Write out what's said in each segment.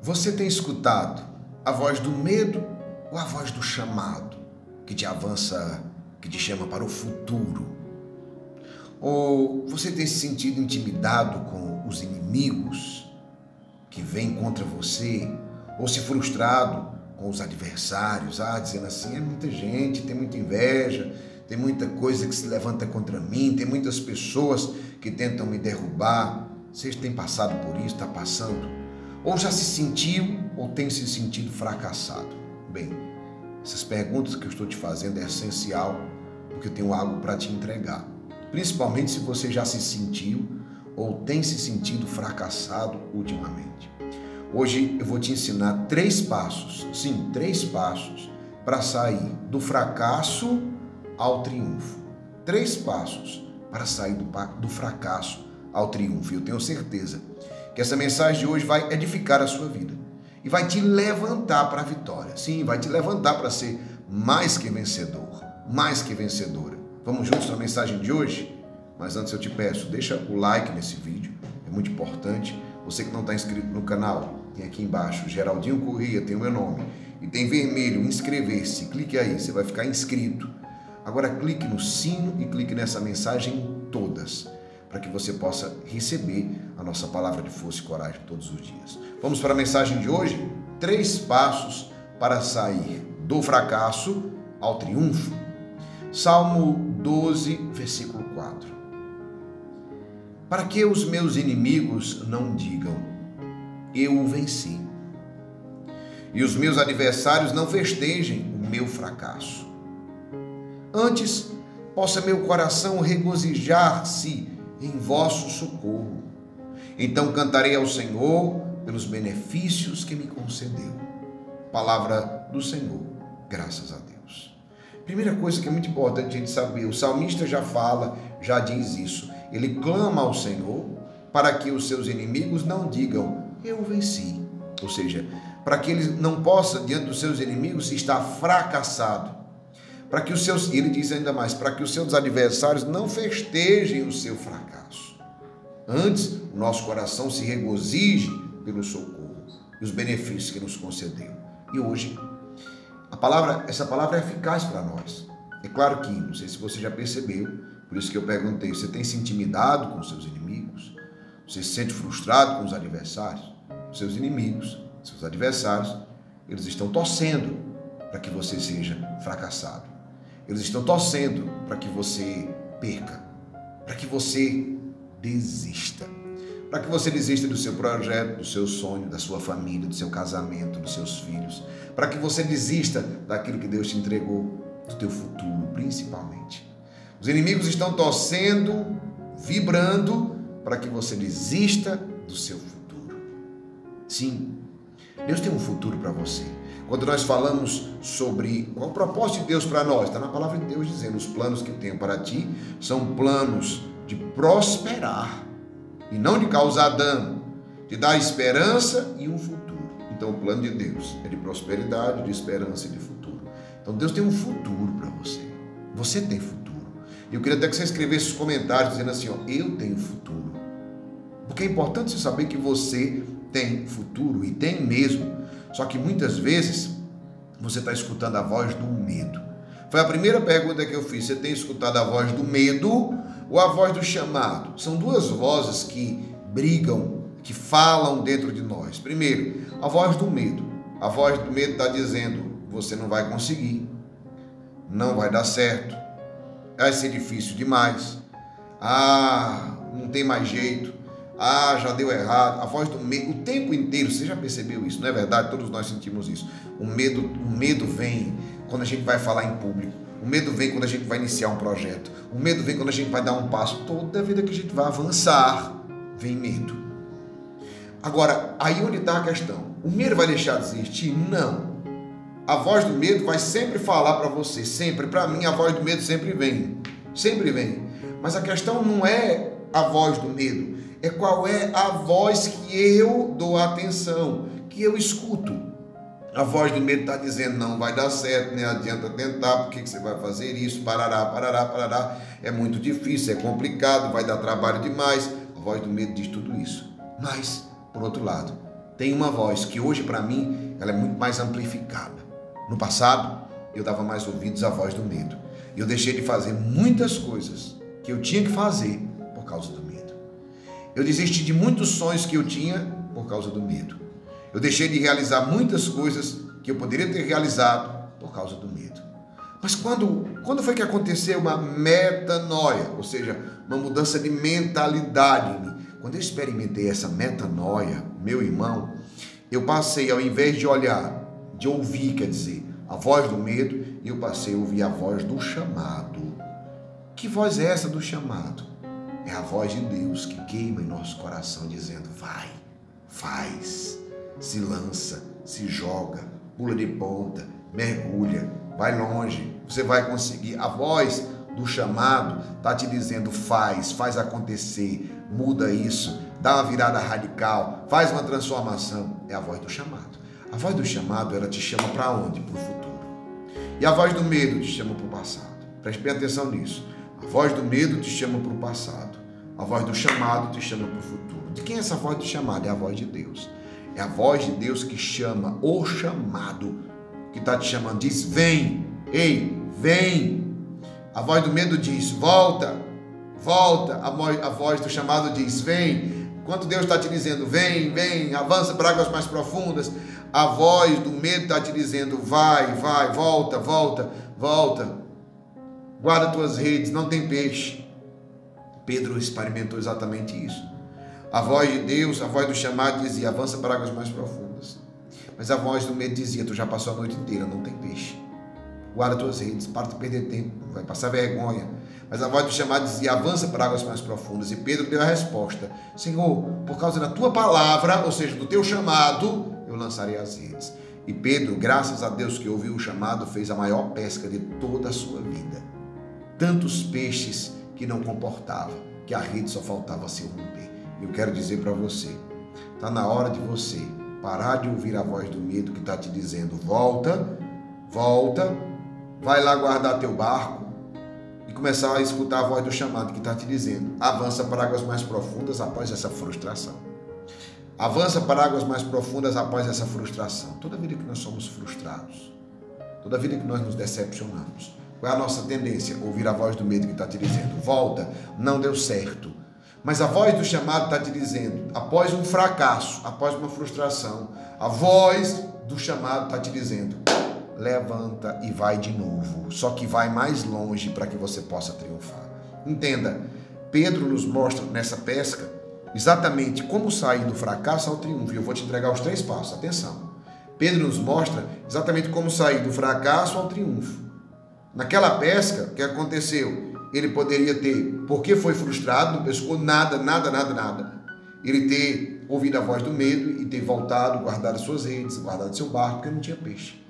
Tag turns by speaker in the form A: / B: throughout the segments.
A: Você tem escutado a voz do medo ou a voz do chamado que te avança, que te chama para o futuro? Ou você tem se sentido intimidado com os inimigos que vêm contra você? Ou se frustrado com os adversários, dizendo assim, é muita gente, tem muita inveja, tem muita coisa que se levanta contra mim, tem muitas pessoas que tentam me derrubar. Você tem passado por isso, está passando? Ou já se sentiu ou tem se sentido fracassado? Bem, essas perguntas que eu estou te fazendo é essencial, porque eu tenho algo para te entregar. Principalmente se você já se sentiu ou tem se sentido fracassado ultimamente. Hoje eu vou te ensinar 3 passos, sim, 3 passos para sair do fracasso ao triunfo. 3 passos para sair do fracasso ao triunfo. Eu tenho certeza que essa mensagem de hoje vai edificar a sua vida e vai te levantar para a vitória. Sim, vai te levantar para ser mais que vencedor, mais que vencedora. Vamos juntos na mensagem de hoje? Mas antes eu te peço, deixa o like nesse vídeo, é muito importante. Você que não está inscrito no canal, tem aqui embaixo, Geraldinho Corrêa, tem o meu nome. E tem vermelho, inscrever-se, clique aí, você vai ficar inscrito. Agora clique no sino e clique nessa mensagem todas, para que você possa receber a nossa palavra de força e coragem todos os dias. Vamos para a mensagem de hoje? 3 passos para sair do fracasso ao triunfo. Salmo 12, versículo 4. Para que os meus inimigos não digam, eu o venci, e os meus adversários não festejem o meu fracasso. Antes, possa meu coração regozijar-se em vosso socorro. Então cantarei ao Senhor pelos benefícios que me concedeu. Palavra do Senhor, graças a Deus. Primeira coisa que é muito importante a gente saber, o salmista já fala, já diz isso. Ele clama ao Senhor para que os seus inimigos não digam, eu venci. Ou seja, para que ele não possa, diante dos seus inimigos, estar fracassado. Para que ele diz ainda mais, para que os seus adversários não festejem o seu fracasso. Antes, o nosso coração se regozije pelo socorro e os benefícios que nos concedeu. E hoje, essa palavra é eficaz para nós. É claro que, não sei se você já percebeu, por isso que eu perguntei, você tem se intimidado com os seus inimigos? Você se sente frustrado com os adversários? Os seus inimigos, seus adversários, eles estão torcendo para que você seja fracassado. Eles estão torcendo para que você perca, para que você desista, para que você desista do seu projeto, do seu sonho, da sua família, do seu casamento, dos seus filhos, para que você desista daquilo que Deus te entregou, do teu futuro, principalmente. Os inimigos estão torcendo, vibrando, para que você desista do seu futuro. Sim, Deus tem um futuro para você. Quando nós falamos sobre qual é o propósito de Deus para nós, está na palavra de Deus dizendo, os planos que eu tenho para ti são planos de prosperar e não de causar dano, de dar esperança e um futuro. Então o plano de Deus é de prosperidade, de esperança e de futuro. Então Deus tem um futuro para você. Você tem futuro. E eu queria até que você escrevesse os comentários dizendo assim, eu tenho futuro. Porque é importante você saber que você tem futuro e tem mesmo. Só que muitas vezes você está escutando a voz do medo. Foi a primeira pergunta que eu fiz. Você tem escutado a voz do medo ou a voz do chamado? São 2 vozes que brigam, que falam dentro de nós. Primeiro, a voz do medo. A voz do medo está dizendo, você não vai conseguir, não vai dar certo, vai ser difícil demais, não tem mais jeito, já deu errado. A voz do medo, o tempo inteiro, você já percebeu isso, não é verdade? Todos nós sentimos isso. O medo vem quando a gente vai falar em público, o medo vem quando a gente vai iniciar um projeto, o medo vem quando a gente vai dar um passo. Toda a vida que a gente vai avançar, vem medo. Agora, aí onde está a questão? O medo vai deixar de existir? Não. A voz do medo vai sempre falar para você, sempre. Para mim, a voz do medo sempre vem. Sempre vem. Mas a questão não é a voz do medo, é qual é a voz que eu dou atenção, que eu escuto. A voz do medo está dizendo, não vai dar certo, nem adianta tentar, por que você vai fazer isso? Parará, é muito difícil, é complicado, vai dar trabalho demais. A voz do medo diz tudo isso. Mas, por outro lado, tem uma voz que hoje para mim ela é muito mais amplificada. No passado, eu dava mais ouvidos à voz do medo. Eu deixei de fazer muitas coisas que eu tinha que fazer por causa do medo. Eu desisti de muitos sonhos que eu tinha por causa do medo. Eu deixei de realizar muitas coisas que eu poderia ter realizado por causa do medo. Mas quando foi que aconteceu uma metanoia, ou seja, uma mudança de mentalidade em mim? Quando eu experimentei essa metanoia, meu irmão, eu passei, ao invés de olhar, de ouvir, quer dizer, a voz do medo, eu passei a ouvir a voz do chamado. Que voz é essa do chamado? É a voz de Deus que queima em nosso coração, dizendo: vai, faz, se lança, se joga, pula de ponta, mergulha, vai longe, você vai conseguir. A voz do chamado está te dizendo: faz acontecer, muda isso, dá uma virada radical, faz uma transformação. É a voz do chamado. A voz do chamado, ela te chama para onde? Para o futuro. E a voz do medo te chama para o passado. Preste bem atenção nisso. A voz do medo te chama para o passado. A voz do chamado te chama para o futuro. De quem é essa voz do chamado? É a voz de Deus. É a voz de Deus que chama o chamado, que está te chamando, diz: vem, ei, vem. A voz do medo diz: volta, volta. A voz do chamado diz: vem. Enquanto Deus está te dizendo: vem, vem, avança para águas mais profundas, a voz do medo está te dizendo: vai, vai, volta, volta, volta. Guarda tuas redes, não tem peixe. Pedro experimentou exatamente isso. A voz de Deus, a voz do chamado dizia: avança para águas mais profundas. Mas a voz do medo dizia: tu já passou a noite inteira, não tem peixe. Guarda tuas redes, para de perder tempo, vai passar vergonha. Mas a voz do chamado dizia: avança para águas mais profundas. E Pedro deu a resposta: Senhor, por causa da tua palavra, ou seja, do teu chamado, eu lançarei as redes. E Pedro, graças a Deus que ouviu o chamado, fez a maior pesca de toda a sua vida. Tantos peixes que não comportava, que a rede só faltava se romper. Eu quero dizer para você, está na hora de você parar de ouvir a voz do medo que está te dizendo: volta, volta, vai lá guardar teu barco, e começar a escutar a voz do chamado que está te dizendo: avança para águas mais profundas após essa frustração. Avança para águas mais profundas após essa frustração. Toda vida que nós somos frustrados, toda vida que nós nos decepcionamos, qual é a nossa tendência? Ouvir a voz do medo que está te dizendo: volta, não deu certo. Mas a voz do chamado está te dizendo, após um fracasso, após uma frustração, a voz do chamado está te dizendo: levanta e vai de novo, só que vai mais longe para que você possa triunfar. Entenda, Pedro nos mostra nessa pesca exatamente como sair do fracasso ao triunfo. E eu vou te entregar os 3 passos, atenção. Pedro nos mostra exatamente como sair do fracasso ao triunfo. Naquela pesca, o que aconteceu? Ele poderia ter, porque foi frustrado, não pescou nada. Ele ter ouvido a voz do medo e ter voltado, guardado suas redes, guardado seu barco, porque não tinha peixe.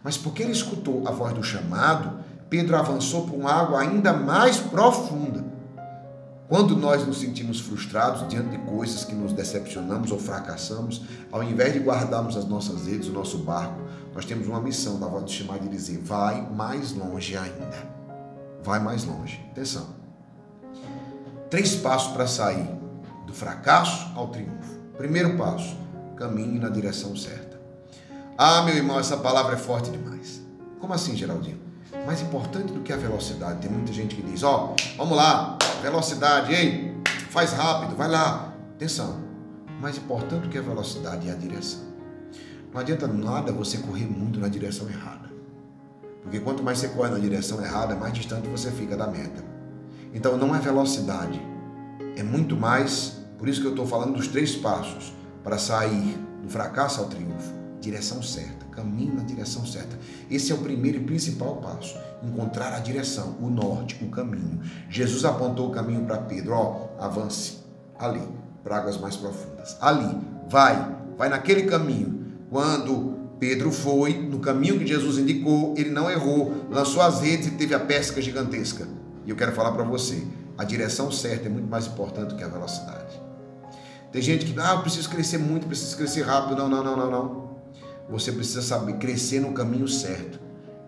A: Mas porque ele escutou a voz do chamado, Pedro avançou para uma água ainda mais profunda. Quando nós nos sentimos frustrados diante de coisas que nos decepcionamos ou fracassamos, ao invés de guardarmos as nossas redes, o nosso barco, nós temos uma missão da voz do chamado de dizer: vai mais longe ainda. Vai mais longe. Atenção. 3 passos para sair do fracasso ao triunfo. Primeiro passo: caminhe na direção certa. Ah, meu irmão, essa palavra é forte demais. Como assim, Geraldinho? Mais importante do que a velocidade. Tem muita gente que diz: vamos lá, velocidade, ei, faz rápido, vai lá. Atenção. Mais importante do que a velocidade é a direção. Não adianta nada você correr muito na direção errada. Porque quanto mais você corre na direção errada, mais distante você fica da meta. Então não é velocidade, é muito mais. Por isso que eu estou falando dos 3 passos para sair do fracasso ao triunfo. Direção certa, caminho na direção certa. Esse é o primeiro e principal passo. Encontrar a direção, o norte, o caminho. Jesus apontou o caminho para Pedro: avance ali, para águas mais profundas. Ali, vai naquele caminho. Quando Pedro foi no caminho que Jesus indicou, ele não errou, lançou as redes e teve a pesca gigantesca. E eu quero falar para você, a direção certa é muito mais importante do que a velocidade. Tem gente que, eu preciso crescer muito, preciso crescer rápido. Não. Você precisa saber crescer no caminho certo.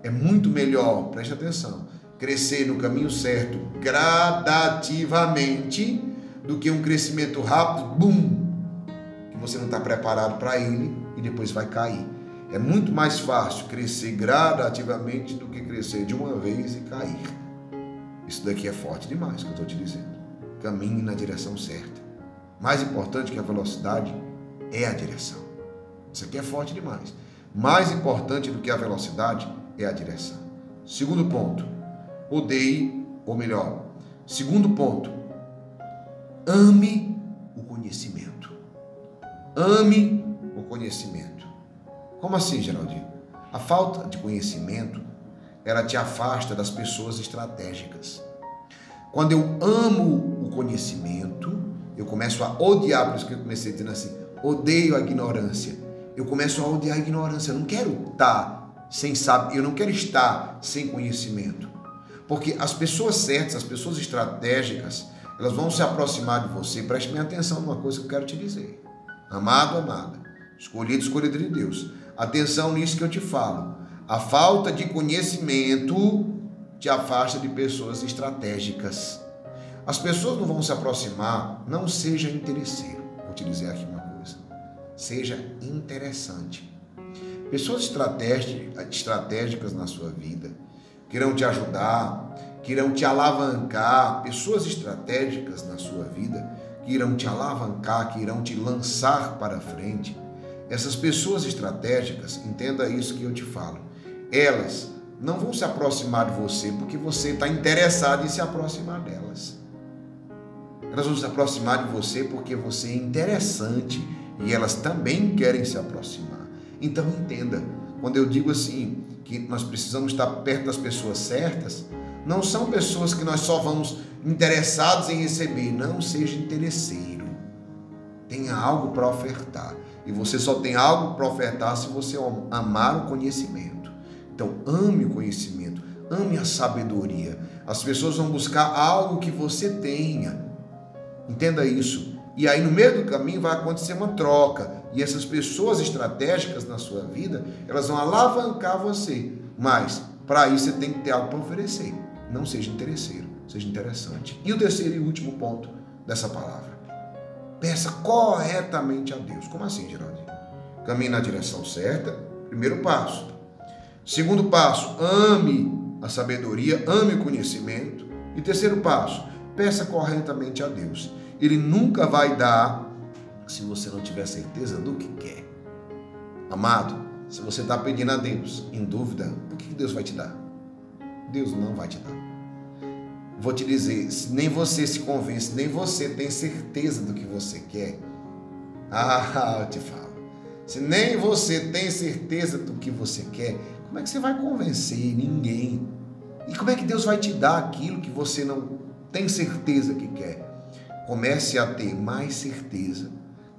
A: É muito melhor, preste atenção, crescer no caminho certo gradativamente do que um crescimento rápido, você não está preparado para ele e depois vai cair. É muito mais fácil crescer gradativamente do que crescer de uma vez e cair. Isso daqui é forte demais, que eu estou te dizendo. Caminhe na direção certa. Mais importante que a velocidade é a direção. Isso aqui é forte demais. Mais importante do que a velocidade é a direção. Segundo ponto, segundo ponto, ame o conhecimento. Ame o conhecimento. Como assim, Geraldinho? A falta de conhecimento, ela te afasta das pessoas estratégicas. Quando eu amo o conhecimento, eu começo a odiar, por isso que eu comecei dizendo assim, odeio a ignorância. Eu começo a odiar a ignorância. Eu não quero estar sem saber, eu não quero estar sem conhecimento. Porque as pessoas certas, as pessoas estratégicas, elas vão se aproximar de você. Preste bem atenção numa coisa que eu quero te dizer. Amado, amada, escolhido, escolhida de Deus. Atenção nisso que eu te falo. A falta de conhecimento te afasta de pessoas estratégicas. As pessoas não vão se aproximar, não seja interesseiro. Vou te dizer aqui uma coisa. Seja interessante. Pessoas estratégicas na sua vida, que irão te ajudar, que irão te alavancar. Pessoas estratégicas na sua vida, que irão te alavancar, que irão te lançar para frente. Essas pessoas estratégicas, entenda isso que eu te falo, elas não vão se aproximar de você porque você está interessado em se aproximar delas. Elas vão se aproximar de você porque você é interessante e elas também querem se aproximar. Então entenda, quando eu digo assim, que nós precisamos estar perto das pessoas certas, não são pessoas que nós só vamos interessados em receber. Não seja interesseiro. Tenha algo para ofertar. E você só tem algo para ofertar se você amar o conhecimento. Então ame o conhecimento, ame a sabedoria. As pessoas vão buscar algo que você tenha. Entenda isso. E aí no meio do caminho vai acontecer uma troca. E essas pessoas estratégicas na sua vida, elas vão alavancar você. Mas para isso você tem que ter algo para oferecer. Não seja interesseiro, seja interessante. E o terceiro e último ponto dessa palavra. Peça corretamente a Deus. Como assim, Geraldinho? Caminhe na direção certa. Primeiro passo. Segundo passo, ame a sabedoria, ame o conhecimento. E terceiro passo, peça corretamente a Deus. Ele nunca vai dar se você não tiver certeza do que quer. Amado, se você está pedindo a Deus em dúvida, o que Deus vai te dar? Deus não vai te dar. Vou te dizer, se nem você se convence, nem você tem certeza do que você quer, eu te falo, se nem você tem certeza do que você quer, como é que você vai convencer ninguém? E como é que Deus vai te dar aquilo que você não tem certeza que quer? Comece a ter mais certeza,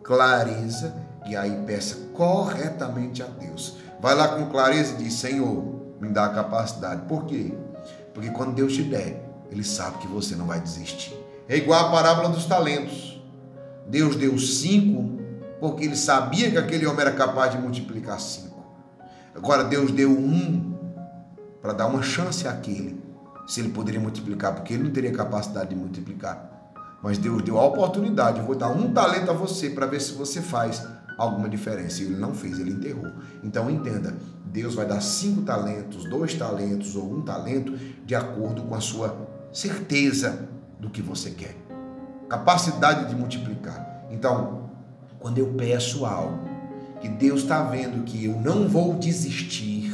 A: clareza, e aí peça corretamente a Deus. Vai lá com clareza e diz, Senhor, me dá a capacidade. Por quê? Porque quando Deus te der, Ele sabe que você não vai desistir. É igual a parábola dos talentos. Deus deu 5, porque Ele sabia que aquele homem era capaz de multiplicar 5. Agora Deus deu 1 para dar uma chance àquele, se ele poderia multiplicar, porque ele não teria capacidade de multiplicar. Mas Deus deu a oportunidade, eu vou dar 1 talento a você para ver se você faz alguma diferença. E ele não fez, ele enterrou. Então entenda, Deus vai dar 5 talentos, 2 talentos ou 1 talento de acordo com a sua certeza do que você quer. Capacidade de multiplicar. Então, quando eu peço algo, que Deus está vendo que eu não vou desistir,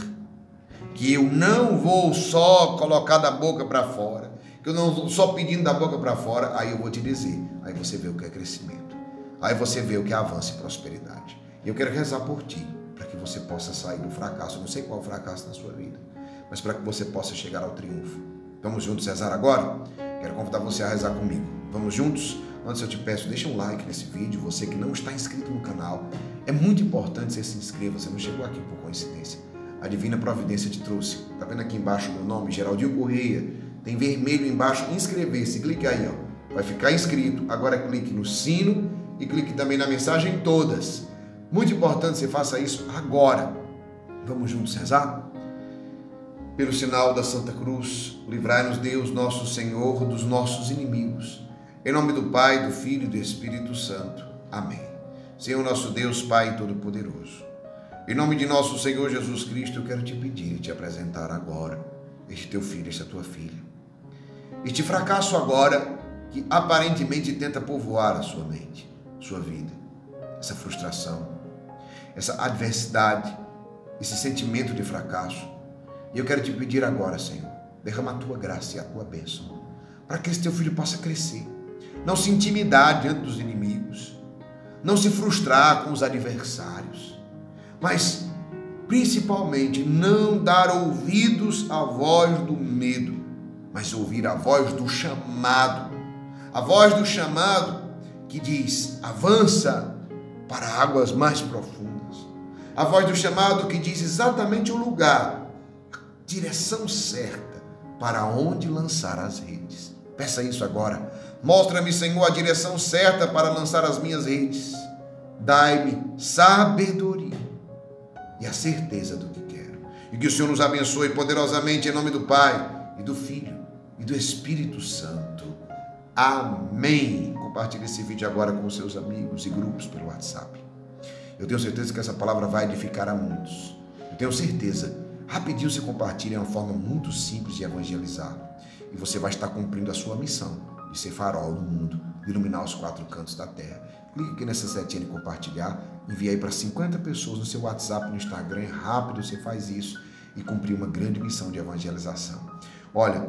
A: que eu não vou só colocar da boca para fora, que eu não estou só pedindo da boca para fora, aí eu vou te dizer, aí você vê o que é crescimento, aí você vê o que é avanço e prosperidade. E eu quero rezar por ti, para que você possa sair do fracasso. Eu não sei qual é o fracasso na sua vida, mas para que você possa chegar ao triunfo. Vamos juntos rezar agora? Quero convidar você a rezar comigo. Vamos juntos? Antes eu te peço, deixa um like nesse vídeo, você que não está inscrito no canal. É muito importante que você se inscreva, você não chegou aqui por coincidência. A Divina Providência te trouxe. Está vendo aqui embaixo o meu nome, Geraldinho Correia? Tem vermelho embaixo, inscrever-se. Clique aí, ó. Vai ficar inscrito. Agora clique no sino e clique também na mensagem todas. Muito importante que você faça isso agora. Vamos juntos rezar? Pelo sinal da Santa Cruz, livrai-nos Deus, nosso Senhor, dos nossos inimigos. Em nome do Pai, do Filho e do Espírito Santo. Amém. Senhor nosso Deus, Pai Todo-Poderoso. Em nome de nosso Senhor Jesus Cristo, eu quero te pedir e te apresentar agora este teu filho, esta tua filha. Este fracasso agora que aparentemente tenta povoar a sua mente, sua vida. Essa frustração, essa adversidade, esse sentimento de fracasso. E eu quero te pedir agora, Senhor, derrama a tua graça e a tua bênção, para que esse teu filho possa crescer, não se intimidar diante dos inimigos, não se frustrar com os adversários, mas principalmente não dar ouvidos à voz do medo, mas ouvir a voz do chamado, a voz do chamado que diz: avança para águas mais profundas, a voz do chamado que diz exatamente o lugar, a direção certa para onde lançar as redes. Peça isso agora. Mostra-me, Senhor, a direção certa para lançar as minhas redes. Dai-me sabedoria e a certeza do que quero. E que o Senhor nos abençoe poderosamente em nome do Pai e do Filho e do Espírito Santo. Amém. Compartilhe esse vídeo agora com seus amigos e grupos pelo WhatsApp. Eu tenho certeza que essa palavra vai edificar a muitos. Eu tenho certeza. Rapidinho você compartilha, é uma forma muito simples de evangelizar. E você vai estar cumprindo a sua missão de ser farol no mundo, de iluminar os 4 cantos da terra. Clique aqui nessa setinha de compartilhar, envie aí para 50 pessoas no seu WhatsApp, no Instagram. É rápido, você faz isso e cumprir uma grande missão de evangelização. Olha,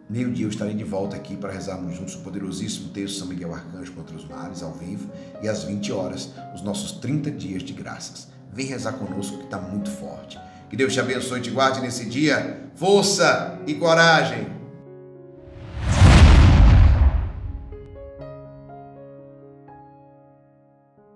A: meio-dia eu estarei de volta aqui para rezarmos juntos o poderosíssimo texto São Miguel Arcanjo contra os males, ao vivo, e às 20 horas, os nossos 30 dias de graças. Vem rezar conosco que está muito forte. Que Deus te abençoe e te guarde nesse dia. Força e coragem!